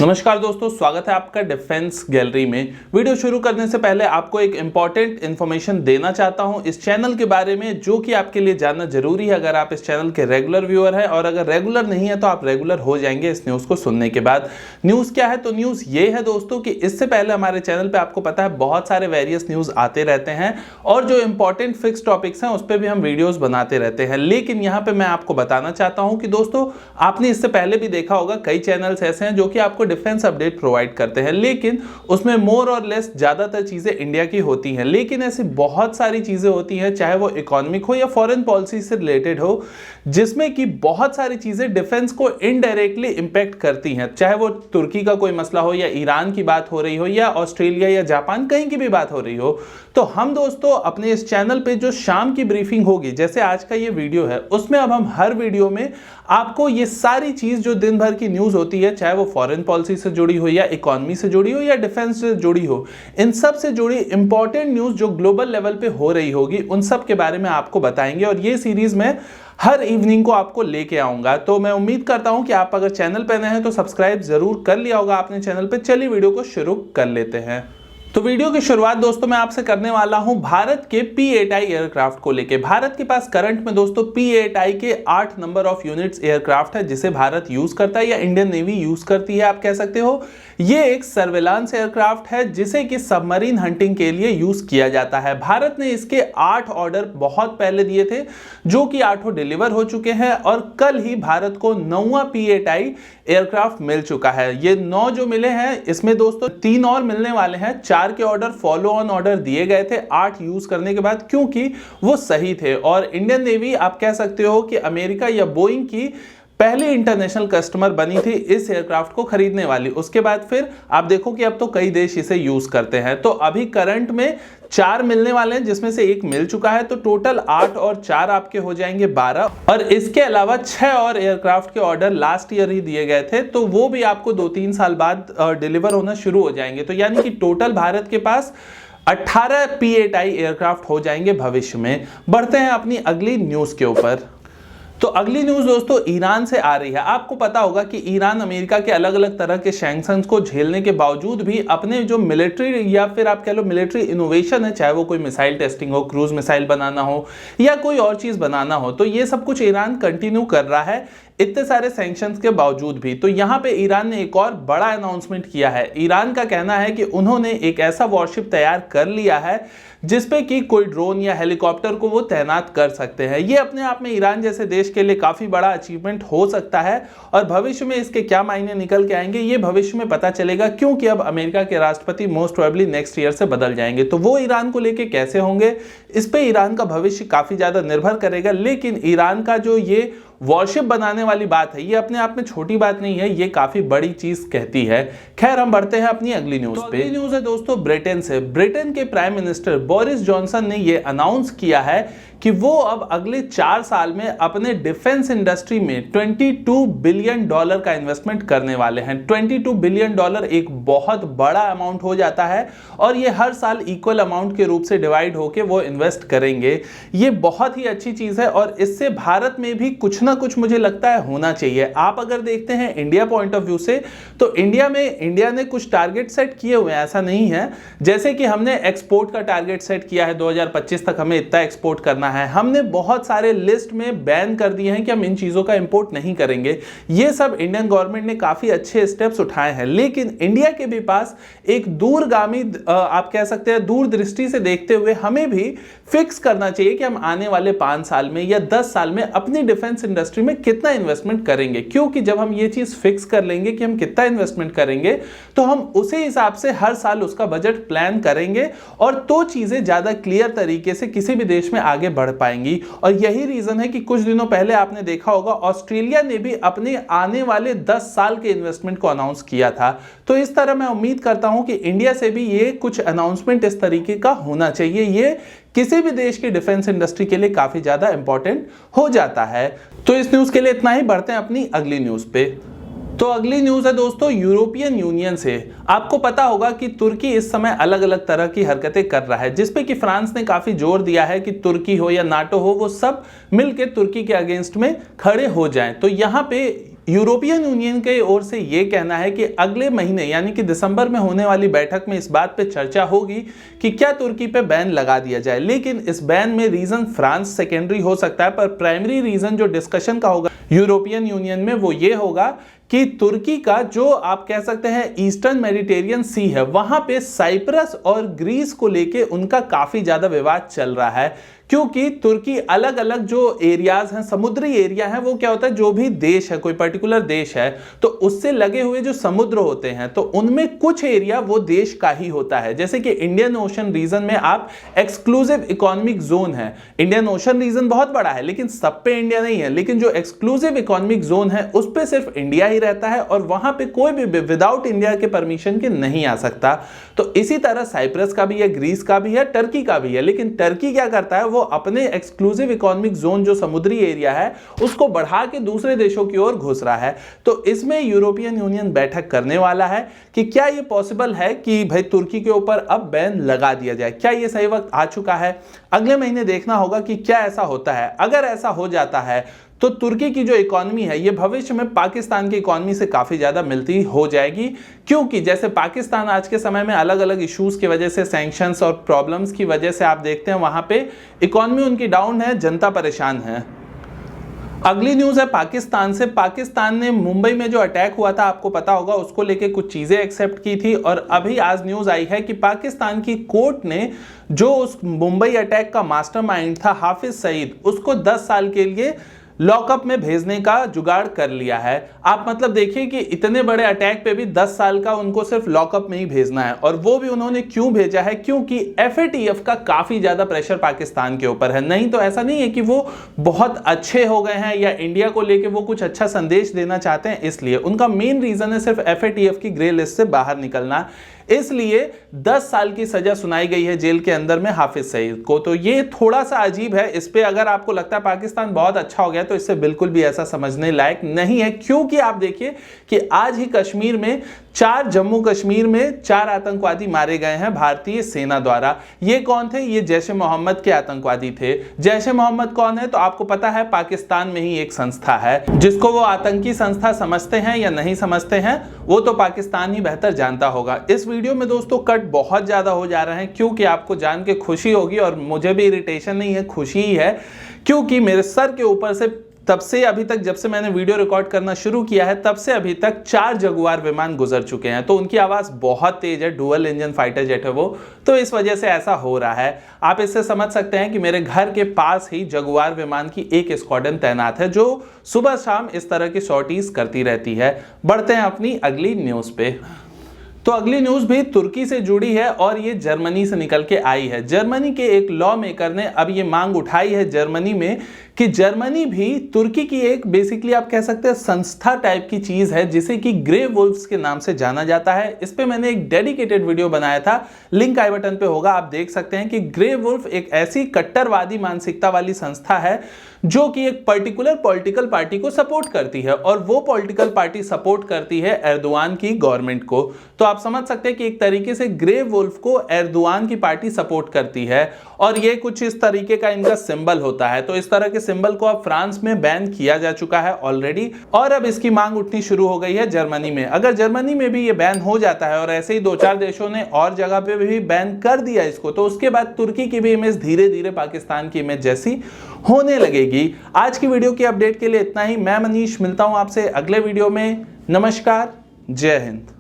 नमस्कार दोस्तों, स्वागत है आपका डिफेंस गैलरी में। वीडियो शुरू करने से पहले आपको एक इंपॉर्टेंट इन्फॉर्मेशन देना चाहता हूं इस चैनल के बारे में, जो कि आपके लिए जानना जरूरी है अगर आप इस चैनल के रेगुलर व्यूअर हैं, और अगर रेगुलर नहीं है तो आप रेगुलर हो जाएंगे इस न्यूज़ को सुनने के बाद। न्यूज़ क्या है? तो न्यूज़ ये है दोस्तों कि इससे पहले हमारे चैनल पर आपको पता है बहुत सारे वेरियस न्यूज़ आते रहते हैं, और जो इंपॉर्टेंट फिक्स टॉपिक्स हैं उस पर भी हम वीडियोज़ बनाते रहते हैं। लेकिन यहाँ पर मैं आपको बताना चाहता हूँ कि दोस्तों, आपने इससे पहले भी देखा होगा कई चैनल्स ऐसे हैं जो कि आपको डिफेंस अपडेट प्रोवाइड करते हैं, लेकिन उसमें मोर और लेस ज्यादातर चीजें इंडिया की होती हैं। लेकिन ऐसी बहुत सारी चीजें होती हैं, चाहे वो इकोनॉमिक हो या फॉरेन पॉलिसी से रिलेटेड हो, जिसमें कि बहुत सारी चीजें डिफेंस को इनडायरेक्टली इंपैक्ट करती हैं। चाहे वो तुर्की का कोई मसला हो, या ईरान की बात हो रही हो, या ऑस्ट्रेलिया या जापान, कहीं की भी बात हो रही हो, तो हम दोस्तों अपने इस चैनल पे जो शाम की ब्रीफिंग होगी, जैसे आज का ये वीडियो है, उसमें अब हम हर वीडियो में आपको ये सारी चीज जो दिन भर की न्यूज होती है, चाहे वो फॉरेन पॉलिसी से जुड़ी हो, या इकोनॉमी से जुड़ी हो, या डिफेंस से जुड़ी हो, इन सब से जुड़ी इंपॉर्टेंट न्यूज जो ग्लोबल लेवल पे हो रही होगी, उन सब के बारे में आपको बताएंगे। और ये सीरीज में हर इवनिंग को आपको लेके आऊंगा। तो मैं उम्मीद करता हूं कि आप अगर चैनल पे नए हैं तो सब्सक्राइब जरूर कर लिया होगा आपने चैनल पे। चलिए वीडियो को शुरू कर लेते हैं। तो वीडियो की शुरुआत दोस्तों मैं आपसे करने वाला हूं भारत के P8I एयरक्राफ्ट को लेके। भारत के पास करंट में दोस्तों P8I के 8 नंबर ऑफ यूनिट्स एयरक्राफ्ट है, जिसे भारत यूज करता है या इंडियन नेवी यूज करती है, आप कह सकते हो। ये एक सर्वेलांस एयरक्राफ्ट है जिसे कि सबमरीन हंटिंग के लिए यूज किया जाता है। भारत ने इसके 8 ऑर्डर बहुत पहले दिए थे, जो कि 8 डिलीवर हो चुके हैं, और कल ही भारत को 9वां P8I एयरक्राफ्ट मिल चुका है। ये 9 जो मिले हैं, इसमें दोस्तों 3 और मिलने वाले हैं। 4 के ऑर्डर फॉलो ऑन ऑर्डर दिए गए थे 8 यूज करने के बाद, क्योंकि वो सही थे। और इंडियन नेवी आप कह सकते हो कि अमेरिका या बोइंग की पहली इंटरनेशनल कस्टमर बनी थी इस एयरक्राफ्ट को खरीदने वाली। उसके बाद फिर आप देखो कि अब तो कई देश इसे यूज करते हैं। तो अभी करंट में 4 मिलने वाले हैं, जिसमें से 1 मिल चुका है, तो टोटल 8 और 4 आपके हो जाएंगे 12। और इसके अलावा 6 और एयरक्राफ्ट के ऑर्डर लास्ट ईयर ही दिए गए थे, तो वो भी आपको 2-3 साल बाद डिलीवर होना शुरू हो जाएंगे। तो यानी कि टोटल भारत के पास 18 P8I एयरक्राफ्ट हो जाएंगे भविष्य में। बढ़ते हैं अपनी अगली न्यूज के ऊपर। तो अगली न्यूज दोस्तों ईरान से आ रही है। आपको पता होगा कि ईरान अमेरिका के अलग अलग तरह के सैंक्शंस को झेलने के बावजूद भी अपने जो मिलिट्री या फिर आप कह लो मिलिट्री इनोवेशन है, चाहे वो कोई मिसाइल टेस्टिंग हो, क्रूज मिसाइल बनाना हो, या कोई और चीज बनाना हो, तो ये सब कुछ ईरान कंटिन्यू कर रहा है इतने सारे सैंक्शंस के बावजूद भी। तो यहाँ पे ईरान ने एक और बड़ा अनाउंसमेंट किया है। ईरान का कहना है कि उन्होंने एक ऐसा वॉरशिप तैयार कर लिया है जिसपे कि कोई ड्रोन या हेलीकॉप्टर को वो तैनात कर सकते हैं। ये अपने आप में ईरान जैसे देश के लिए काफी बड़ा अचीवमेंट हो सकता है, और भविष्य में इसके क्या मायने निकल के आएंगे ये भविष्य में पता चलेगा, क्योंकि अब अमेरिका के राष्ट्रपति मोस्ट प्रोबेबली नेक्स्ट ईयर से बदल जाएंगे। तो वो ईरान को लेके कैसे होंगे, इस पे ईरान का भविष्य काफी ज्यादा निर्भर करेगा। लेकिन ईरान का जो ये वॉरशिप बनाने वाली बात है, ये अपने आप में छोटी बात नहीं है, ये काफी बड़ी चीज कहती है। खैर, हम बढ़ते हैं अपनी अगली न्यूज पे। अगली न्यूज है दोस्तों ब्रिटेन से। ब्रिटेन के प्राइम मिनिस्टर बोरिस जॉनसन ने ये अनाउंस किया है कि वो अब अगले 4 साल में अपने डिफेंस इंडस्ट्री में $22 बिलियन का इन्वेस्टमेंट करने वाले हैं। $22 बिलियन एक बहुत बड़ा अमाउंट हो जाता है, और ये हर साल इक्वल अमाउंट के रूप से डिवाइड होके वो इन्वेस्ट करेंगे। ये बहुत ही अच्छी चीज है, और इससे भारत में भी कुछ ना कुछ मुझे लगता है होना चाहिए। आप अगर देखते हैं इंडिया पॉइंट ऑफ व्यू से, तो इंडिया ने कुछ टारगेट सेट किए हुए हैं, ऐसा नहीं है। जैसे कि हमने एक्सपोर्ट का टारगेट सेट किया है, 2025 तक हमें इतना एक्सपोर्ट करना है। हमने बहुत सारे लिस्ट में बैन कर दिए हैं कि हम इन चीजों का इंपोर्ट नहीं करेंगे। ये सब इंडियन गवर्नमेंट ने काफी अच्छे स्टेप्स उठाए हैं। लेकिन इंडिया के भी पास एक दूरगामी आप कह सकते हैं दूरदृष्टि से देखते हुए हमें भी फिक्स करना चाहिए कि हम आने वाले 5 साल में या 10 साल में अपनी डिफेंस इंडस्ट्री में कितना इन्वेस्टमेंट करेंगे। क्योंकि जब हम ये चीज फिक्स कर लेंगे कि हम कितना इन्वेस्टमेंट करेंगे, तो हम उसी हिसाब से हर साल उसका बजट प्लान करेंगे, और तो चीजें ज्यादा क्लियर तरीके से किसी भी देश में आगे बढ़ पाएंगी। और यही रीजन है कि कुछ दिनों पहले आपने देखा होगा ऑस्ट्रेलिया ने भी अपने आने वाले 10 साल के इन्वेस्टमेंट को अनाउंस किया था। तो इस तरह मैं उम्मीद करता हूं कि इंडिया से भी ये कुछ अनाउंसमेंट इस तरीके का होना चाहिए। ये किसी भी देश की डिफेंस इंडस्ट्री के लिए काफी ज्यादा इंपॉर्टेंट हो जाता है। तो इस न्यूज के लिए इतना ही। बढ़ते हैं अपनी अगली न्यूज पे। तो अगली न्यूज है दोस्तों यूरोपियन यूनियन से। आपको पता होगा कि तुर्की इस समय अलग अलग तरह की हरकतें कर रहा है, जिसपे कि फ्रांस ने काफी जोर दिया है कि तुर्की हो या नाटो हो, वो सब मिलकर तुर्की के अगेंस्ट में खड़े हो जाएं। तो यहाँ पे यूरोपियन यूनियन की ओर से यह कहना है कि अगले महीने यानी कि दिसंबर में होने वाली बैठक में इस बात पे चर्चा होगी कि क्या तुर्की पे बैन लगा दिया जाए। लेकिन इस बैन में रीजन फ्रांस सेकेंडरी हो सकता है, पर प्राइमरी रीजन जो डिस्कशन का होगा यूरोपियन यूनियन में वो ये होगा कि तुर्की का जो आप कह सकते हैं ईस्टर्न मेडिटेरियन सी है, वहां पे साइप्रस और ग्रीस को लेके उनका काफी ज्यादा विवाद चल रहा है। क्योंकि तुर्की अलग अलग जो एरियाज हैं, समुद्री एरिया है, वो क्या होता है जो भी देश है, कोई पर्टिकुलर देश है तो उससे लगे हुए जो समुद्र होते हैं तो उनमें कुछ एरिया वो देश का ही होता है। जैसे कि इंडियन ओशन रीजन में आप एक्सक्लूसिव इकोनॉमिक जोन है, इंडियन ओशन रीजन बहुत बड़ा है लेकिन सब पे इंडिया नहीं है, लेकिन जो एक्सक्लूसिव इकोनॉमिक जोन है उस पे सिर्फ इंडिया ही रहता है और वहां पे कोई भी विदाउट इंडिया के परमिशन के नहीं आ सकता। तो इसी तरह साइप्रस का भी है, ग्रीस का भी है, टर्की का भी है। लेकिन टर्की क्या करता है, वो अपने एक्सक्लूसिव इकोनॉमिक जोन जो समुद्री एरिया है उसको बढ़ा के दूसरे देशों की ओर घुस रहा है। तो इसमें यूरोपियन यूनियन बैठक करने वाला है कि क्या यह पॉसिबल है कि भाई तुर्की के ऊपर अब बैन लगा दिया जाए। क्या यह सही वक्त आ चुका है? अगले महीने देखना होगा कि क्या ऐसा होता है। अगर ऐसा हो जाता है तो तुर्की की जो इकोनॉमी है ये भविष्य में पाकिस्तान की इकोनॉमी से काफी ज्यादा मिलती हो जाएगी। क्योंकि जैसे पाकिस्तान आज के समय में अलग अलग इश्यूज की वजह से, सैंक्शंस और प्रॉब्लम्स की वजह से आप देखते हैं वहां पे इकोनॉमी उनकी डाउन है, जनता परेशान है। अगली न्यूज है पाकिस्तान से। पाकिस्तान ने मुंबई में जो अटैक हुआ था आपको पता होगा, उसको लेके कुछ चीजें एक्सेप्ट की थी और अभी आज न्यूज आई है कि पाकिस्तान की कोर्ट ने जो उस मुंबई अटैक का मास्टरमाइंड था हाफिज सईद, उसको 10 साल के लिए लॉकअप में भेजने का जुगाड़ कर लिया है। आप मतलब देखिए कि इतने बड़े अटैक पे भी 10 साल का उनको सिर्फ लॉकअप में ही भेजना है। और वो भी उन्होंने क्यों भेजा है? क्योंकि FATF का काफी ज्यादा प्रेशर पाकिस्तान के ऊपर है। नहीं तो ऐसा नहीं है कि वो बहुत अच्छे हो गए हैं या इंडिया को लेके वो कुछ अच्छा संदेश देना चाहते हैं, इसलिए उनका मेन रीजन है सिर्फ FATF की ग्रे लिस्ट से बाहर निकलना। इसलिए 10 साल की सजा सुनाई गई है जेल के अंदर में हाफिज सईद को। तो ये थोड़ा सा अजीब है। इस पे अगर आपको लगता है पाकिस्तान बहुत अच्छा हो गया तो इससे बिल्कुल भी ऐसा समझने लायक नहीं है। क्योंकि आप देखिए कि आज ही कश्मीर में जम्मू कश्मीर में 4 आतंकवादी मारे गए हैं भारतीय सेना द्वारा। ये कौन थे? ये जैश ए मोहम्मद के आतंकवादी थे। जैश ए मोहम्मद कौन है? तो आपको पता है पाकिस्तान में ही एक संस्था है जिसको वो आतंकी संस्था समझते हैं या नहीं समझते हैं वो तो पाकिस्तान ही बेहतर जानता होगा। इस वीडियो में दोस्तों कट बहुत ज्यादा हो जा रहे हैं क्योंकि आपको जान के खुशी होगी और मुझे भी इरिटेशन नहीं है, खुशी ही है। क्योंकि मेरे सर के ऊपर से तब से अभी तक, जब से मैंने वीडियो रिकॉर्ड करना शुरू किया है तब से अभी तक 4 जगुआर विमान गुजर चुके हैं। तो उनकी आवाज बहुत तेज है, डुअल इंजन फाइटर जेट है वो, तो इस वजह से ऐसा हो रहा है। आप इससे समझ सकते हैं कि मेरे घर के पास ही जगुआर विमान की एक स्क्वाड्रन तैनात है जो सुबह शाम इस तरह की सॉर्टीज करती रहती है। बढ़ते हैं अपनी अगली न्यूज पे। तो अगली न्यूज भी तुर्की से जुड़ी है और ये जर्मनी से निकल के आई है। जर्मनी के एक लॉ मेकर ने अब ये मांग उठाई है जर्मनी में कि जर्मनी भी तुर्की की एक बेसिकली आप कह सकते हैं संस्था टाइप की चीज है जिसे कि ग्रे वुल्फ्स के नाम से जाना जाता है। इस पे मैंने एक डेडिकेटेड वीडियो बनाया था, लिंक आई बटन पे होगा, आप देख सकते हैं कि ग्रे वुल्फ एक ऐसी कट्टरवादी मानसिकता वाली संस्था है जो कि एक पर्टिकुलर पॉलिटिकल पार्टी को सपोर्ट करती है और वो पॉलिटिकल पार्टी सपोर्ट करती है एर्दोआन की गवर्नमेंट को। तो आप समझ सकते हैं कि एक तरीके से ग्रे वुल्फ को एर्दोआन की पार्टी सपोर्ट करती है और ये कुछ इस तरीके का इनका सिंबल होता है। तो इस तरह के सिंबल को अब फ्रांस में बैन किया जा चुका है ऑलरेडी और अब इसकी मांग उठनी शुरू हो गई है जर्मनी में। अगर जर्मनी में भी ये बैन हो जाता है और ऐसे ही 2-4 देशों ने और जगह पे भी बैन कर दिया इसको, तो उसके बाद तुर्की की भी इमेज धीरे धीरे पाकिस्तान की इमेज जैसी होने लगेगी। आज की वीडियो की अपडेट के लिए इतना ही। मैं मनीष मिलता हूं आपसे अगले वीडियो में। नमस्कार, जय हिंद।